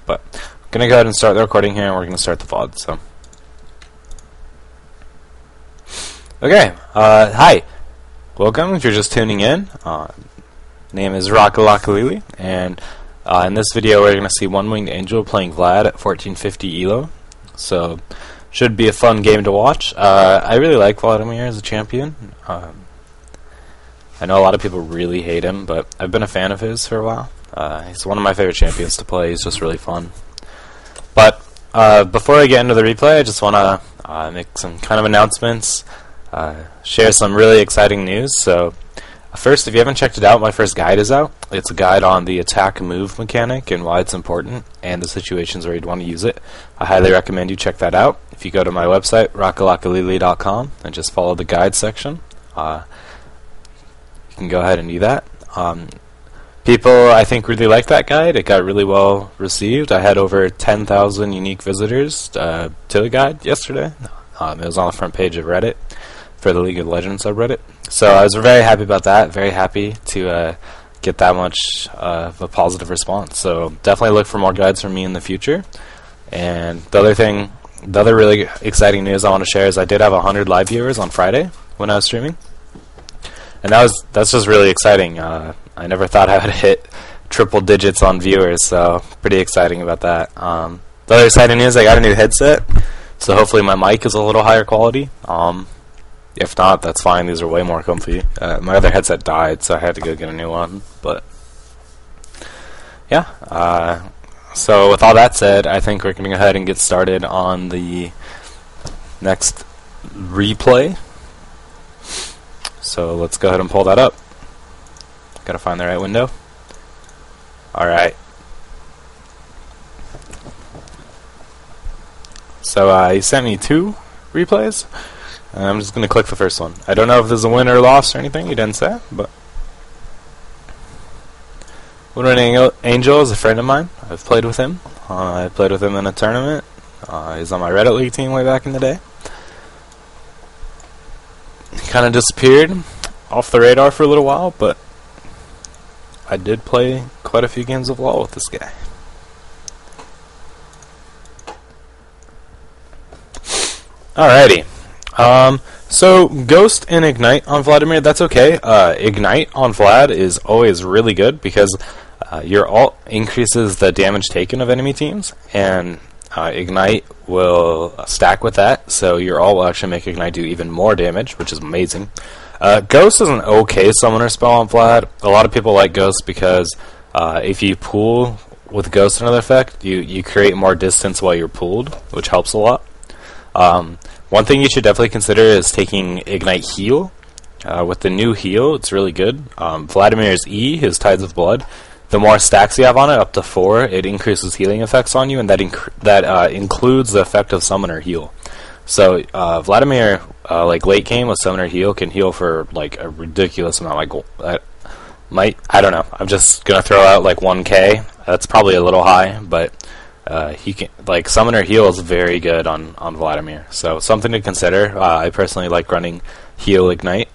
But I'm going to go ahead and start the recording here, and we're going to start the VOD. So, okay, hi. Welcome if you're just tuning in. Name is Rockalockalili, and in this video we're going to see One Winged Angel playing Vlad at 1450 ELO. So, should be a fun game to watch. I really like Vladimir as a champion. I know a lot of people really hate him, but I've been a fan of his for a while. He's one of my favorite champions to play. He's just really fun. But before I get into the replay, I just want to make some kind of announcements, share some really exciting news. So first, if you haven't checked it out, my first guide is out. It's a guide on the attack move mechanic and why it's important and the situations where you'd want to use it. I highly recommend you check that out. If you go to my website, rockalockalili.com, and just follow the guide section, you can go ahead and do that. People, I think, really like that guide. It got really well received. I had over 10,000 unique visitors to the guide yesterday. It was on the front page of Reddit for the League of Legends subreddit. So I was very happy about that. Very happy to get that much of a positive response. So definitely look for more guides from me in the future. And the other really exciting news I want to share is I did have 100 live viewers on Friday when I was streaming. And that's just really exciting. I never thought I would hit triple digits on viewers, so pretty exciting about that. The other exciting news, I got a new headset, so hopefully my mic is a little higher quality. If not, that's fine. These are way more comfy. My other headset died, so I had to go get a new one. But yeah, so with all that said, I think we're going to go ahead and get started on the next replay. So let's go ahead and pull that up. Gotta find the right window. Alright. So he sent me 2 replays. And I'm just gonna click the first one. I don't know if there's a win or loss or anything, he didn't say, but One Winged Angel is a friend of mine. I've played with him. I played with him in a tournament. He's on my Reddit League team way back in the day. He kind of disappeared off the radar for a little while, but I did play quite a few games of LoL with this guy. Alrighty. So Ghost and Ignite on Vladimir, that's okay. Ignite on Vlad is always really good because your ult increases the damage taken of enemy teams, and Ignite will stack with that, so your ult will actually make Ignite do even more damage, which is amazing. Ghost is an okay summoner spell on Vlad. A lot of people like Ghost because if you pool with Ghost another effect, you create more distance while you're pooled, which helps a lot. One thing you should definitely consider is taking Ignite Heal. With the new heal, it's really good. Vladimir's E, his Tides of Blood, the more stacks you have on it, up to 4, it increases healing effects on you, and that includes the effect of Summoner Heal. So Vladimir, like late game with Summoner Heal, can heal for like a ridiculous amount. Like I don't know. I'm just gonna throw out like 1k. That's probably a little high, but he can, like, Summoner Heal is very good on Vladimir. So something to consider. I personally like running Heal Ignite.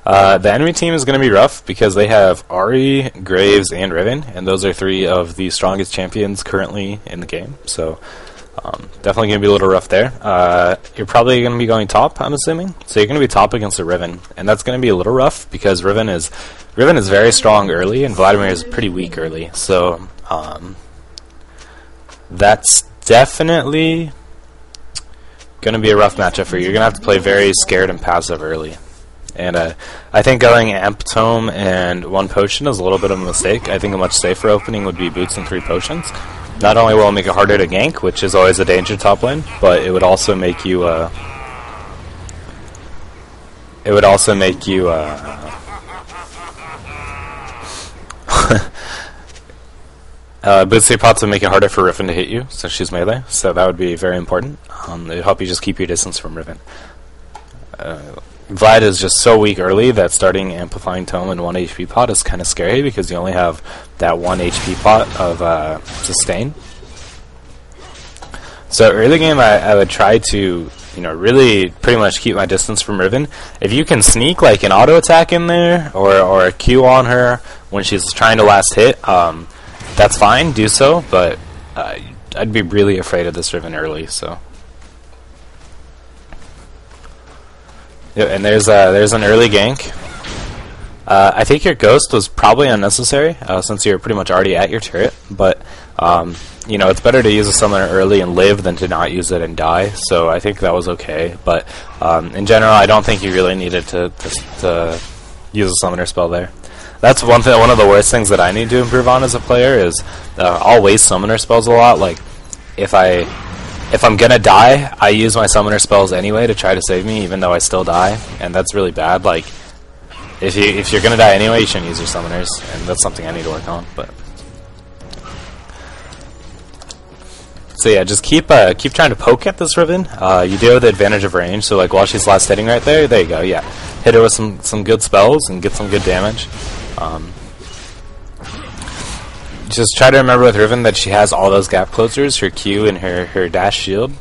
The enemy team is going to be rough because they have Ahri, Graves, and Riven, and those are 3 of the strongest champions currently in the game. So definitely going to be a little rough there. You're probably going to be going top, I'm assuming. So you're going to be top against a Riven, and that's going to be a little rough because Riven is very strong early, and Vladimir is pretty weak early. So that's definitely going to be a rough matchup for you. You're going to have to play very scared and passive early. And I think going Amp Tome and 1 potion is a little bit of a mistake. I think a much safer opening would be Boots and 3 potions. Not only will it make it harder to gank, which is always a danger top lane, but it would also make you Boots 3 pots would make it harder for Riven to hit you since she's melee, so that would be very important. It would help you just keep your distance from Riven. Vlad is just so weak early that starting Amplifying Tome in 1 HP pot is kind of scary because you only have that 1 HP pot of sustain. So early game I would try to, really pretty much keep my distance from Riven. If you can sneak like an auto attack in there or a Q on her when she's trying to last hit, that's fine, do so, but I'd be really afraid of this Riven early, so. Yeah, and there's an early gank. I think your ghost was probably unnecessary, since you're pretty much already at your turret, but you know, it's better to use a summoner early and live than to not use it and die, so I think that was okay, but in general, I don't think you really needed to use a summoner spell there. That's one of the worst things that I need to improve on as a player is I'll waste summoner spells a lot. Like, if I'm gonna die, I use my summoner spells anyway to try to save me, even though I still die, and that's really bad. Like, if you're gonna die anyway, you shouldn't use your summoners, and that's something I need to work on. But so yeah, just keep trying to poke at this Riven. You do have the advantage of range, so like while she's last hitting right there you go. Yeah, hit her with some good spells and get some good damage. Just try to remember with Riven that she has all those gap closers, her Q and her dash shield.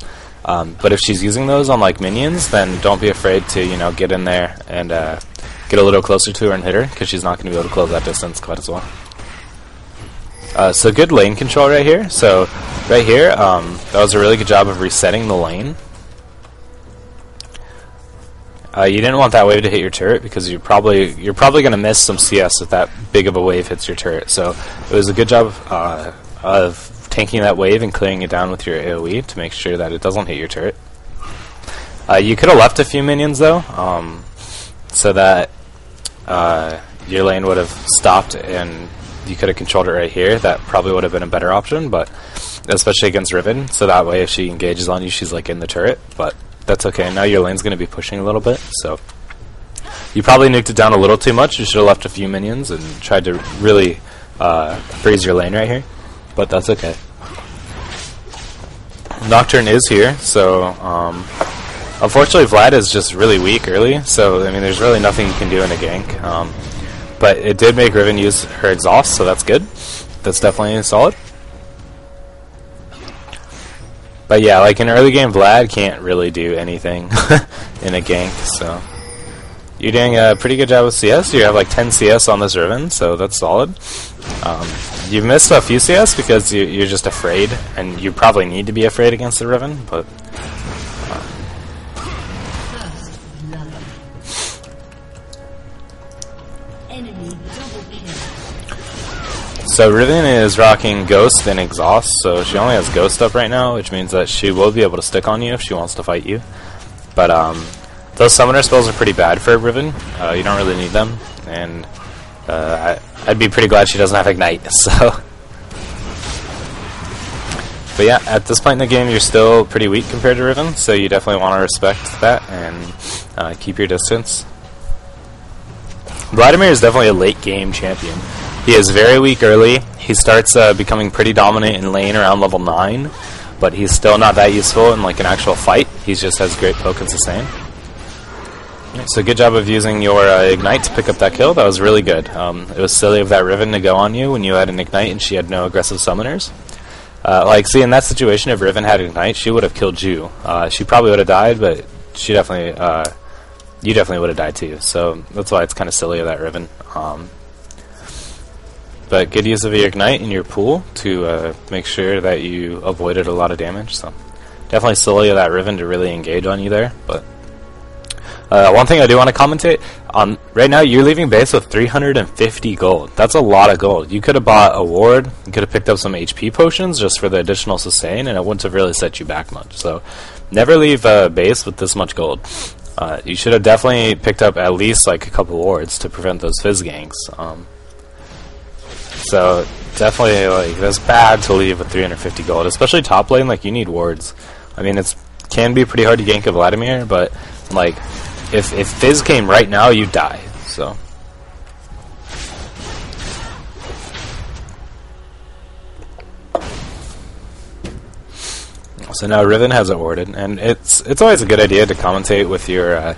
But if she's using those on like minions, then don't be afraid to, you know, get in there and get a little closer to her and hit her, because she's not going to be able to close that distance quite as well. So good lane control right here. So right here, that was a really good job of resetting the lane. You didn't want that wave to hit your turret because you're probably going to miss some CS if that big of a wave hits your turret. So it was a good job of tanking that wave and clearing it down with your AoE to make sure that it doesn't hit your turret. You could have left a few minions though, so that your lane would have stopped and you could have controlled it right here. That probably would have been a better option, but especially against Riven. So that way, if she engages on you, she's like in the turret. But that's okay. Now your lane's going to be pushing a little bit, so you probably nuked it down a little too much. You should have left a few minions and tried to really freeze your lane right here, but that's okay. Nocturne is here, so unfortunately Vlad is just really weak early, so I mean there's really nothing you can do in a gank. But it did make Riven use her exhaust, so that's good. That's definitely solid. But yeah, like in early game, Vlad can't really do anything in a gank, so you're doing a pretty good job with CS. You have like 10 CS on this Riven, so that's solid. You've missed a few CS because you're just afraid, and you probably need to be afraid against the Riven, but so Riven is rocking Ghost and Exhaust, so she only has Ghost up right now, which means that she will be able to stick on you if she wants to fight you. But those summoner spells are pretty bad for Riven. You don't really need them, and I'd be pretty glad she doesn't have Ignite. So, but yeah, at this point in the game, you're still pretty weak compared to Riven, so you definitely want to respect that and keep your distance. Vladimir is definitely a late game champion. He is very weak early. He starts becoming pretty dominant in lane around level 9, but he's still not that useful in like an actual fight. He just has great poke and sustain. So good job of using your Ignite to pick up that kill. That was really good. It was silly of that Riven to go on you when you had an Ignite and she had no aggressive summoners. Like, see, in that situation, if Riven had Ignite, she would have killed you. She probably would have died, but she definitely, you definitely would have died too. So that's why it's kind of silly of that Riven. But good use of your Ignite in your pool to make sure that you avoided a lot of damage. So definitely silly of that Riven to really engage on you there. But one thing I do want to commentate on, right now you're leaving base with 350 gold. That's a lot of gold. You could have bought a ward, you could have picked up some HP potions just for the additional sustain, and it wouldn't have really set you back much. So never leave base with this much gold. You should have definitely picked up at least like a couple wards to prevent those fizz ganks. So definitely, like, that's bad to leave with 350 gold, especially top lane. Like, you need wards. I mean, it can be pretty hard to gank a Vladimir, but like, if Fizz came right now, you'd die. So now Riven has it warded, and it's always a good idea to commentate with your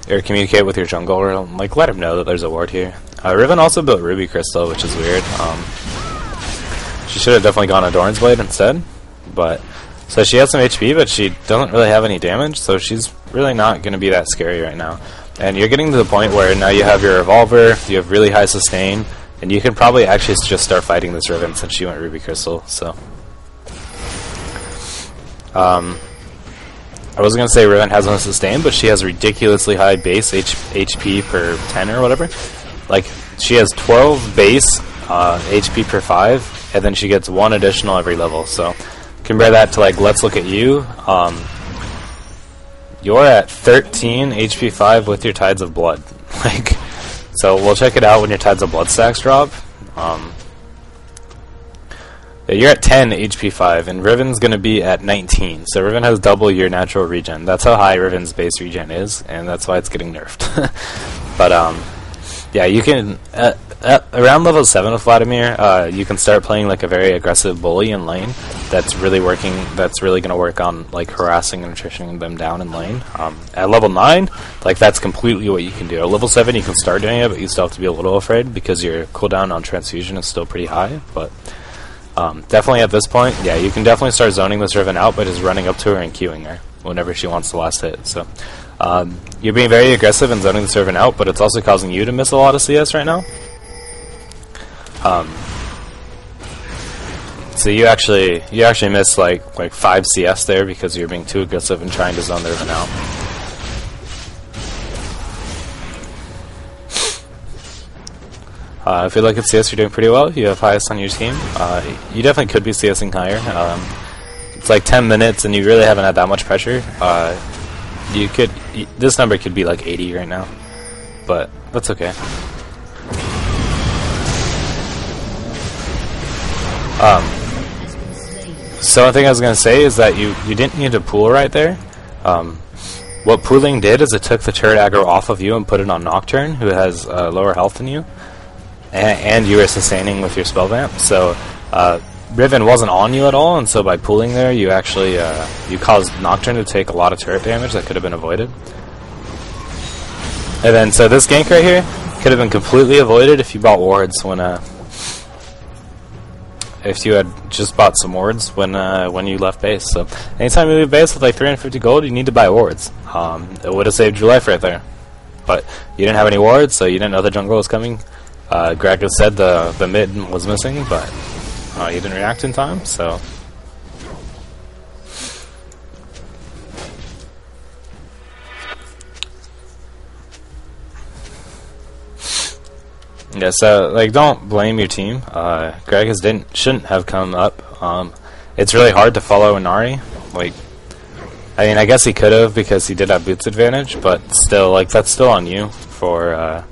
or communicate with your jungle, or like let him know that there's a ward here. Riven also built Ruby Crystal, which is weird. She should have definitely gone a Doran's Blade instead. But so she has some HP, but she doesn't really have any damage, so she's really not going to be that scary right now. And you're getting to the point where now you have your Revolver, you have really high sustain, And you can probably actually just start fighting this Riven since she went Ruby Crystal, so. I wasn't going to say Riven has no sustain, but she has ridiculously high base HP per 10 or whatever. Like, she has 12 base HP per 5, and then she gets 1 additional every level, so compare that to, like, let's look at you. You're at 13 HP 5 with your Tides of Blood. Like, so we'll check it out when your Tides of Blood stacks drop. You're at 10 HP 5, and Riven's going to be at 19. So Riven has double your natural regen. That's how high Riven's base regen is, and that's why it's getting nerfed. But, yeah, you can... around level 7 with Vladimir, you can start playing like a very aggressive bully in lane. That's really working. That's really going to work on like harassing and attritioning them down in lane. At level 9, like that's completely what you can do. At level 7, you can start doing it, but you still have to be a little afraid because your cooldown on transfusion is still pretty high. But definitely at this point, yeah, you can definitely start zoning this Riven out by just running up to her and queuing her whenever she wants the last hit. So you're being very aggressive and zoning this Riven out, but it's also causing you to miss a lot of CS right now. So you actually missed like 5 CS there because you're being too aggressive and trying to zone the Riven out. I feel like at CS you're doing pretty well. You have highest on your team. You definitely could be CSing higher. It's like 10 minutes and you really haven't had that much pressure. This number could be like 80 right now, but that's okay. So one thing I was going to say is that you didn't need to pool right there. What pooling did is it took the turret aggro off of you and put it on Nocturne, who has lower health than you, and you were sustaining with your spell vamp. So Riven wasn't on you at all, and so by pooling there, you actually you caused Nocturne to take a lot of turret damage that could have been avoided. And then so this gank right here could have been completely avoided if you bought wards when if you had just bought some wards when you left base. So anytime you leave base with like 350 gold, you need to buy wards. It would have saved your life right there. But you didn't have any wards, so you didn't know the jungle was coming. Greg has said the mid was missing, but you didn't react in time, so... Yeah, so like don't blame your team. Greg shouldn't have come up. It's really hard to follow Inari. Like, I mean, I guess he could have because he did have boots advantage, but still, like that's still on you for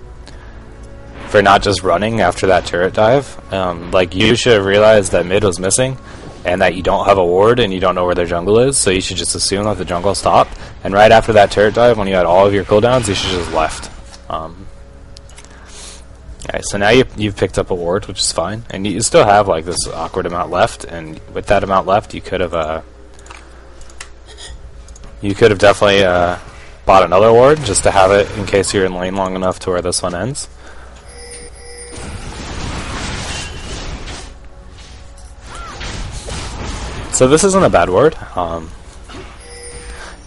not just running after that turret dive. Like you should have realized that mid was missing, and that you don't have a ward and you don't know where their jungle is. So you should just assume that the jungle stopped. And right after that turret dive, when you had all of your cooldowns, you should just left. Okay, so now you've picked up a ward, which is fine, and you still have like this awkward amount left. And with that amount left, you could have definitely bought another ward just to have it in case you're in lane long enough to where this one ends. So this isn't a bad ward.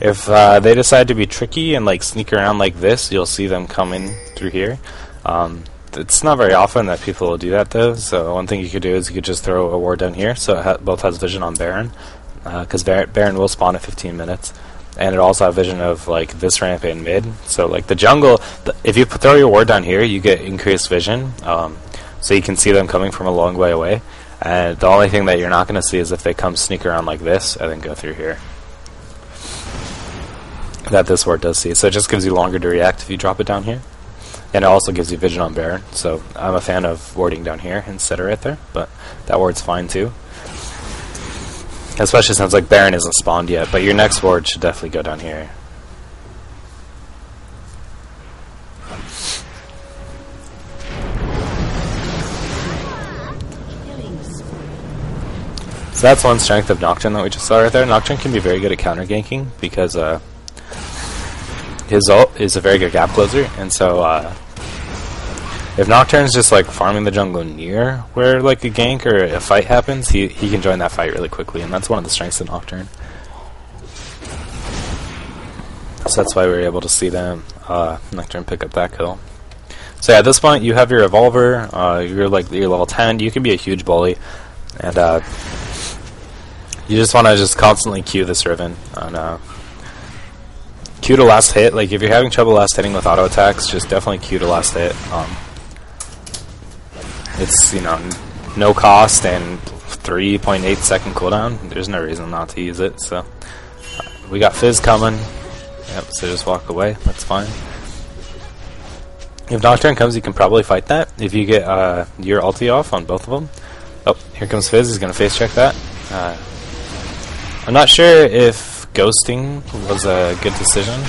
If they decide to be tricky and like sneak around like this, you'll see them coming through here. It's not very often that people will do that though, so one thing you could do is you could just throw a ward down here so it both has vision on Baron, because Baron will spawn at 15 minutes, and it also has vision of like this ramp in mid, so like the jungle, if you throw your ward down here you get increased vision, so you can see them coming from a long way away, and the only thing that you're not going to see is if they come sneak around like this and then go through here. That this ward does see, so it just gives you longer to react if you drop it down here. And it also gives you vision on Baron, so I'm a fan of warding down here instead of right there, but that ward's fine too. Especially since like Baron isn't spawned yet, but your next ward should definitely go down here. So that's one strength of Nocturne that we just saw right there. Nocturne can be very good at counter ganking because his ult is a very good gap closer, and so if Nocturne's just like farming the jungle near where like a gank or a fight happens, he can join that fight really quickly, and that's one of the strengths of Nocturne. So that's why we were able to see them Nocturne pick up that kill. So yeah, at this point, you have your revolver. You're level 10. You can be a huge bully, and you just want to just constantly Q this Riven and Q to last hit. Like if you're having trouble last hitting with auto attacks, just definitely Q to last hit. It's no cost and 3.8 second cooldown. There's no reason not to use it. So we got Fizz coming. Yep. So just walk away. That's fine. If Nocturne comes, you can probably fight that if you get your ulti off on both of them. Oh, here comes Fizz. He's gonna face check that. I'm not sure if ghosting was a good decision.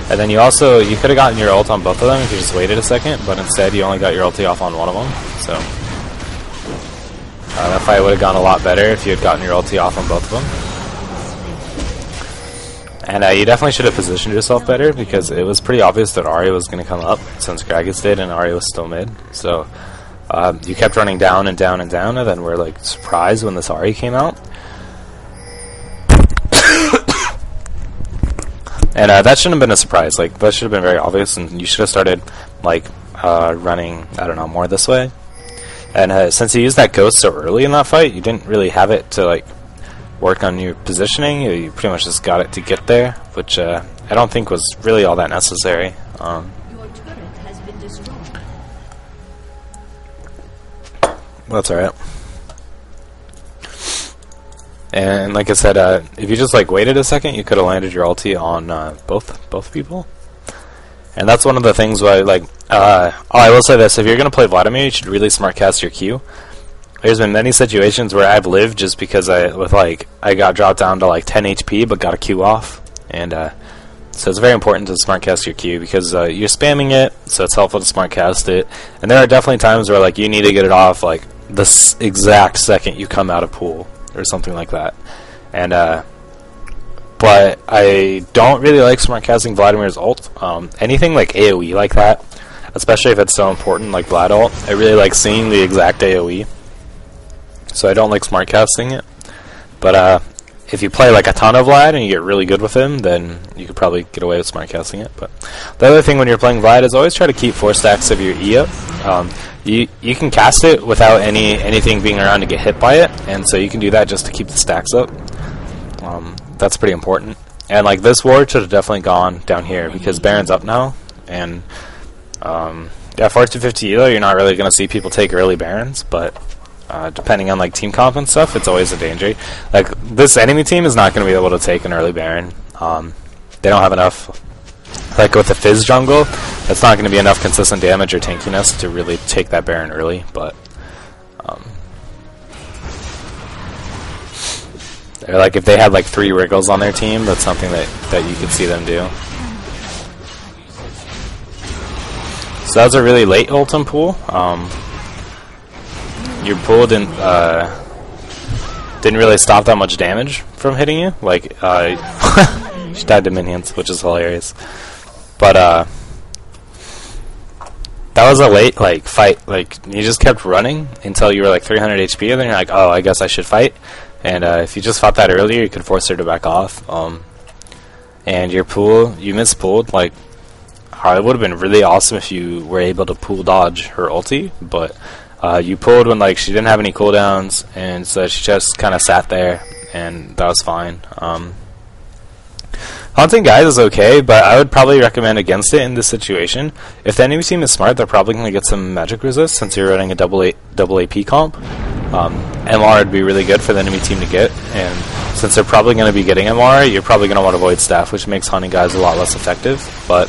And then you could have gotten your ult on both of them if you just waited a second, but instead you only got your ulti off on one of them. So that fight would have gone a lot better if you had gotten your ulti off on both of them. And you definitely should have positioned yourself better because it was pretty obvious that Ahri was going to come up since Gragas did and Ahri was still mid. So you kept running down and down and down, and then we're like surprised when this Ahri came out. And that shouldn't have been a surprise. Like that should have been very obvious, and you should have started like running, I don't know, more this way. And since you used that ghost so early in that fight, you didn't really have it to like work on your positioning. You pretty much just got it to get there, which I don't think was really all that necessary. Your turret has been destroyed. Well, that's alright. And like I said, if you just like waited a second, you could have landed your ulti on both people. And that's one of the things why, like, I will say this: if you're gonna play Vladimir, you should really smart cast your Q. There's been many situations where I've lived just because I got dropped down to like 10 HP but got a Q off, and so it's very important to smart cast your Q because you're spamming it, so it's helpful to smart cast it. And there are definitely times where like you need to get it off like the exact second you come out of pool or something like that. And but I don't really like smart casting Vladimir's ult. Anything like AoE like that, especially if it's so important like Vlad ult, I really like seeing the exact AoE. So I don't like smart casting it. But if you play like a ton of Vlad and you get really good with him, then you could probably get away with smart casting it. But the other thing when you're playing Vlad is always try to keep 4 stacks of your E up. You can cast it without anything being around to get hit by it, and so you can do that just to keep the stacks up. That's pretty important. And like this ward should have definitely gone down here because Baron's up now, and yeah, 4-50 elo, you're not really going to see people take early Barons, but depending on like team comp and stuff, it's always a danger. Like this enemy team is not going to be able to take an early Baron. They don't have enough. Like with the Fizz jungle, that's not going to be enough consistent damage or tankiness to really take that Baron early. But they're like if they had like 3 Wriggles on their team, that's something that you could see them do. So that was a really late ultim pool. Your pool didn't really stop that much damage from hitting you. Like she died to minions, which is hilarious. But that was a late like fight. Like you just kept running until you were like 300 HP, and then you're like, oh, I guess I should fight. And if you just fought that earlier, you could force her to back off. And your pool, you mispooled. Like it would have been really awesome if you were able to pool dodge her ulti, but you pulled when like she didn't have any cooldowns, and so she just kind of sat there, and that was fine. Haunting guys is okay, but I would probably recommend against it in this situation. If the enemy team is smart, they're probably going to get some magic resist since you're running a double AP comp. MR would be really good for the enemy team to get, and since they're probably going to be getting MR, you're probably going to want to avoid staff, which makes Haunting guys a lot less effective. But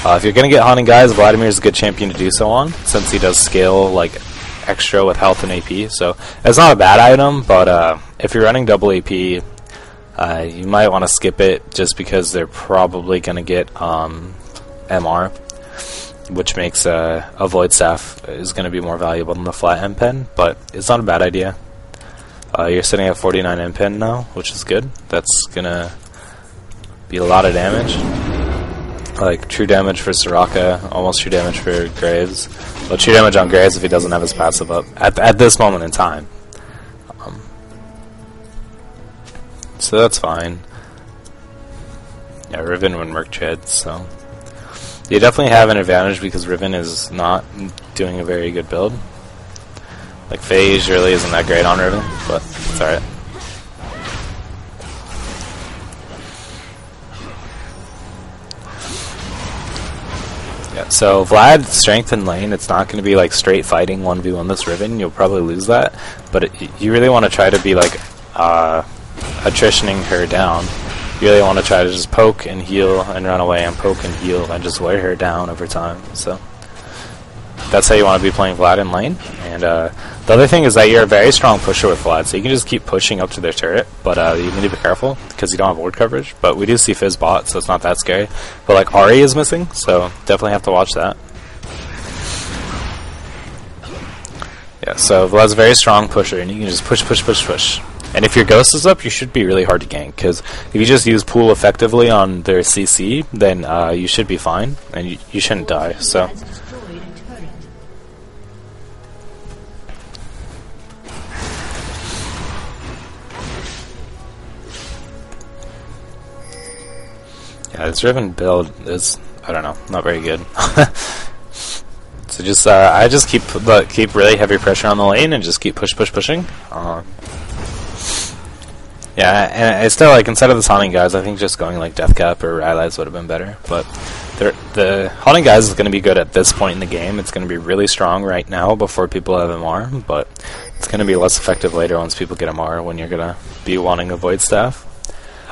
if you're going to get Haunting guys, Vladimir is a good champion to do so on, since he does scale like extra with health and AP. So it's not a bad item, but if you're running double AP, you might want to skip it just because they're probably going to get MR, which makes a void staff is going to be more valuable than the flat M pen, but it's not a bad idea. You're sitting at 49 M pen now, which is good. That's going to be a lot of damage. Like true damage for Soraka, almost true damage for Graves. Well, true damage on Graves if he doesn't have his passive up at this moment in time. So that's fine. Yeah, Riven when Merc treads, so So you definitely have an advantage because Riven is not doing a very good build. Like Phage really isn't that great on Riven, but it's alright. Yeah, so Vlad, strength in lane, it's not going to be like straight fighting 1v1 this Riven. You'll probably lose that, but you really want to try to be like attritioning her down. You really want to try to just poke and heal and run away and poke and heal and just wear her down over time. So that's how you want to be playing Vlad in lane. And the other thing is that you're a very strong pusher with Vlad, so you can just keep pushing up to their turret, but you need to be careful because you don't have ward coverage. But we do see Fizz bot, so it's not that scary. But like Ahri is missing, so definitely have to watch that. Yeah, so Vlad's a very strong pusher, and you can just push, push, push, push. And if your Ghost is up, you should be really hard to gank, because if you just use Pool effectively on their CC, then you should be fine, and you shouldn't die, so. Yeah, this Riven build is, I don't know, not very good. So just, I just keep really heavy pressure on the lane and just keep pushing. Yeah, and it's still like instead of the Haunting Guys, I think just going like Deathcap or Rylai's would have been better. But the Haunting Guys is going to be good at this point in the game. It's going to be really strong right now before people have MR, but it's going to be less effective later once people get MR when you're going to be wanting a Void Staff.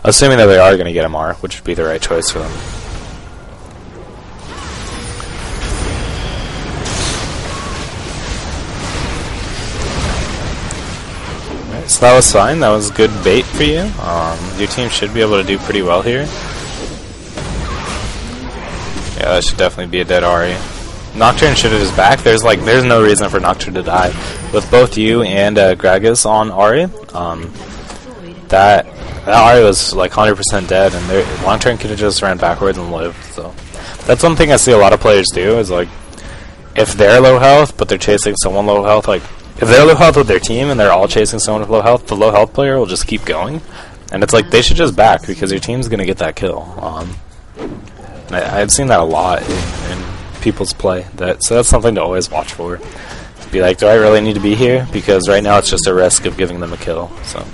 Assuming that they are going to get MR, which would be the right choice for them. So that was fine. That was good bait for you. Your team should be able to do pretty well here. Yeah, that should definitely be a dead Ahri. Nocturne should have his back. There's no reason for Nocturne to die. With both you and Gragas on Ahri, that Ahri was like 100% dead, and Nocturne could have just ran backwards and lived. So that's one thing I see a lot of players do is like if they're low health but they're chasing someone low health, like. If they're low health with their team and they're all chasing someone with low health, the low health player will just keep going. And it's like, they should just back because your team's going to get that kill. I've seen that a lot in people's play. So that's something to always watch for. Be like, do I really need to be here? Because right now it's just a risk of giving them a kill. So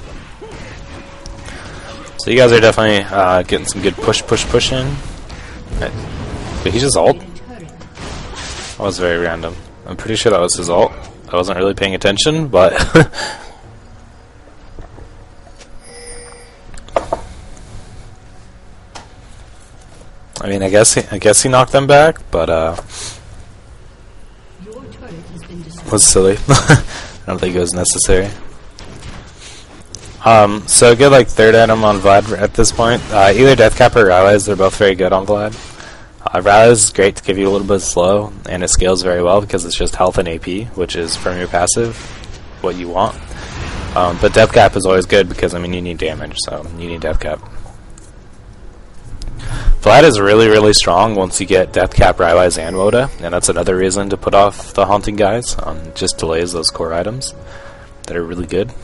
you guys are definitely getting some good push in. But he just ult? That was very random. I'm pretty sure that was his ult. I wasn't really paying attention, but I mean, I guess he knocked them back, but was silly. I don't think it was necessary. So good, like third item on Vlad at this point. Either Deathcap or Rylai's, they're both very good on Vlad. Rylai's is great to give you a little bit of slow, and it scales very well because it's just health and AP, which is from your passive, what you want. But Deathcap is always good because, I mean, you need damage, so you need Deathcap. Vlad is really, really strong once you get Deathcap, Rylai's, and Woda, and that's another reason to put off the Haunting Guys. Just delays those core items that are really good.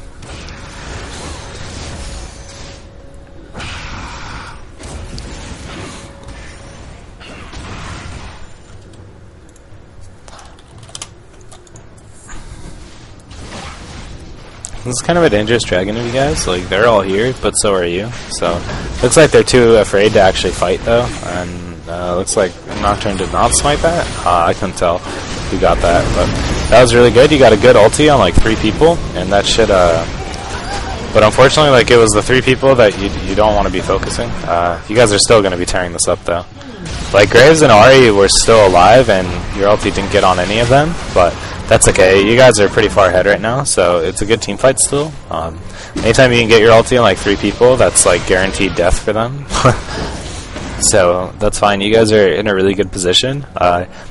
This is kind of a dangerous dragon of you guys. Like, they're all here, but so are you. So, looks like they're too afraid to actually fight, though. And looks like Nocturne did not smite that. I couldn't tell who got that, but that was really good. You got a good ulti on like 3 people, and that should. But unfortunately, like it was the 3 people that you don't want to be focusing. You guys are still going to be tearing this up, though. Like Graves and Ahri were still alive, and your ulti didn't get on any of them, but. That's okay. You guys are pretty far ahead right now, so it's a good team fight still. Anytime you can get your ulti on like 3 people, that's like guaranteed death for them. So that's fine. You guys are in a really good position.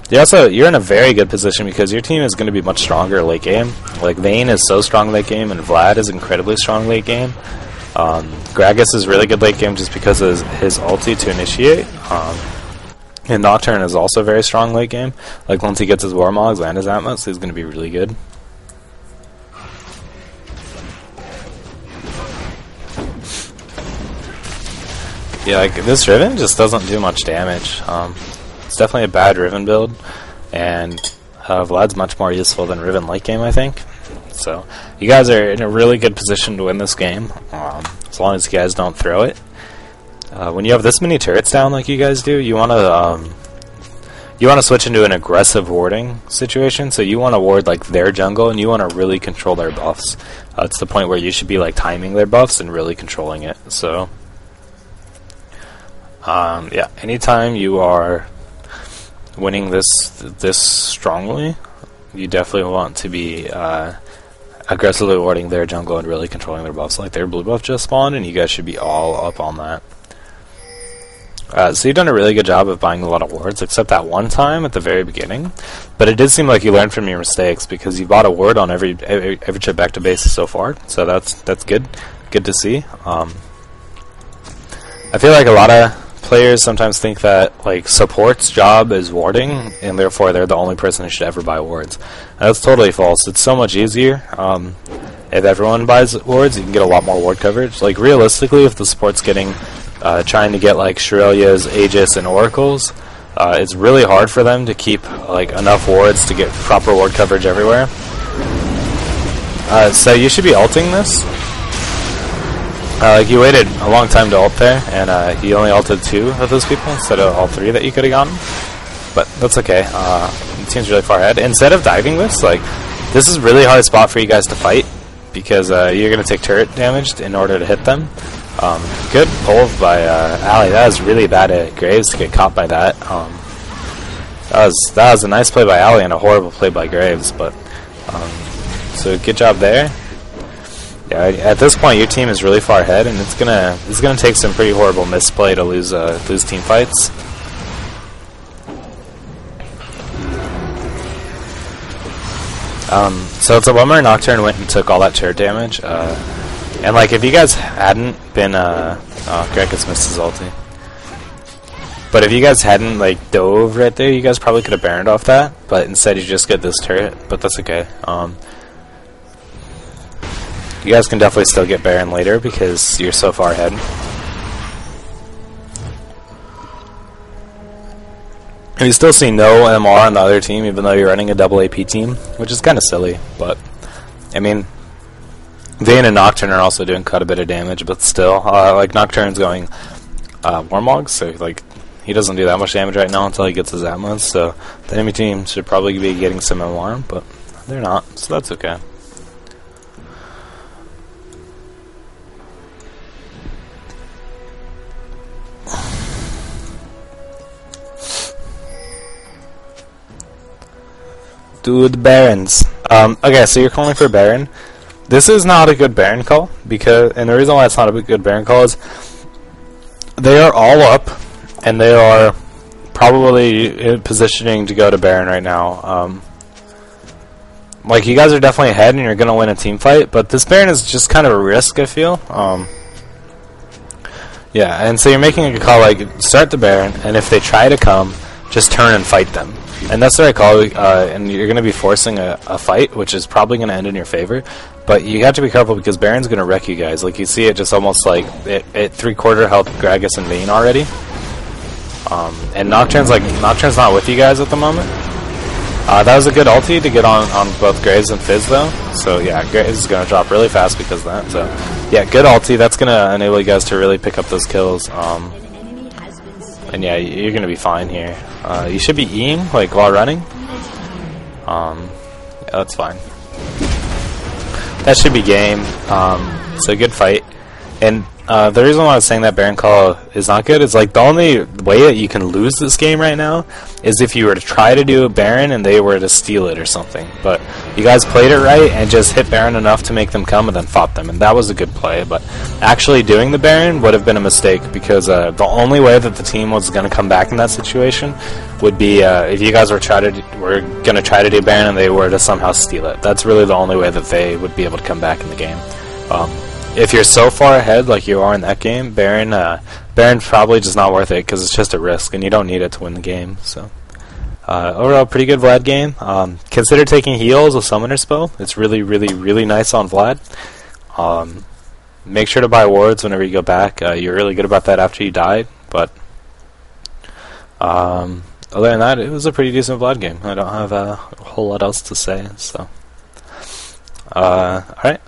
You're in a very good position because your team is going to be much stronger late game. Like Vayne is so strong late game, and Vlad is incredibly strong late game. Gragas is really good late game just because of his ulti to initiate. And Nocturne is also very strong late game. Like once he gets his Warmogs and his Atmos, he's going to be really good. Yeah, like this Riven just doesn't do much damage. It's definitely a bad Riven build, and Vlad's much more useful than Riven late game, I think. So you guys are in a really good position to win this game, as long as you guys don't throw it. When you have this many turrets down like you guys do, you want to switch into an aggressive warding situation. So you want to ward like their jungle, and you want to really control their buffs. It's the point where you should be like timing their buffs and really controlling it. So yeah, anytime you are winning this strongly, you definitely want to be aggressively warding their jungle and really controlling their buffs. Like their blue buff just spawned, and you guys should be all up on that. So you've done a really good job of buying a lot of wards, except that one time at the very beginning. But it did seem like you learned from your mistakes, because you bought a ward on every trip back to base so far. So that's good to see. I feel like a lot of players sometimes think that like support's job is warding, and therefore they're the only person who should ever buy wards. And that's totally false. It's so much easier. If everyone buys wards, you can get a lot more ward coverage. Like realistically, if the support's getting trying to get like Shirelias, Aegis, and Oracles, it's really hard for them to keep like enough wards to get proper ward coverage everywhere. So you should be ulting this. Like you waited a long time to ult there, and you only ulted 2 of those people instead of all 3 that you could have gotten. But that's okay. The team's really far ahead. Instead of diving this, like this is a really hard spot for you guys to fight, because you're gonna take turret damage in order to hit them. Good pull by Ali. That was really bad at Graves to get caught by that. That was a nice play by Ali and a horrible play by Graves. But so good job there. Yeah, at this point your team is really far ahead, and it's gonna take some pretty horrible misplay to lose team fights. So it's a bummer Nocturne went and took all that turret damage. And like if you guys hadn't been Gregus missed his ulti. But if you guys hadn't like dove right there, you guys probably could have baroned off that, but instead you just get this turret, but that's okay. You guys can definitely still get Baron later because you're so far ahead. And you still see no MR on the other team, even though you're running a double AP team, which is kind of silly, but I mean, Vayne and Nocturne are also doing quite a bit of damage, but still, like Nocturne's going Warmog, so like he doesn't do that much damage right now until he gets his Atmos, so the enemy team should probably be getting some MR, but they're not, so that's okay. Dude, Barons. Okay, so you're calling for Baron. This is not a good Baron call, because, and the reason why it's not a good Baron call is they are all up, and they are probably positioning to go to Baron right now. Like, you guys are definitely ahead, and you're going to win a team fight, but this Baron is just kind of a risk, I feel. Yeah, and so you're making a call like, start the Baron, and if they try to come, just turn and fight them. And that's the right call, and you're going to be forcing a fight, which is probably going to end in your favor. But you have to be careful because Baron's going to wreck you guys. Like, you see it just almost like at 3/4 health Gragas and Vayne already. And Nocturne's not with you guys at the moment. That was a good ulti to get on both Graves and Fizz though. So yeah, Graves is going to drop really fast because of that. So yeah, good ulti. That's going to enable you guys to really pick up those kills. And yeah, you're going to be fine here. You should be E'ing, like, while running. Yeah, that's fine. That should be game. So good fight. And the reason why I was saying that Baron call is not good is, like, the only way that you can lose this game right now is if you were to try to do a Baron and they were to steal it or something. But you guys played it right and just hit Baron enough to make them come and then fought them. And that was a good play. But actually doing the Baron would have been a mistake because the only way that the team was going to come back in that situation would be if you guys were going to try to do Baron and they were to somehow steal it. That's really the only way that they would be able to come back in the game. If you're so far ahead like you are in that game, Baron's probably just not worth it because it's just a risk and you don't need it to win the game. So overall, pretty good Vlad game. Consider taking heals with Summoner Spell. It's really, really, really nice on Vlad. Make sure to buy wards whenever you go back. You're really good about that after you die, but other than that, it was a pretty decent Vlad game. I don't have a whole lot else to say, so... Alright,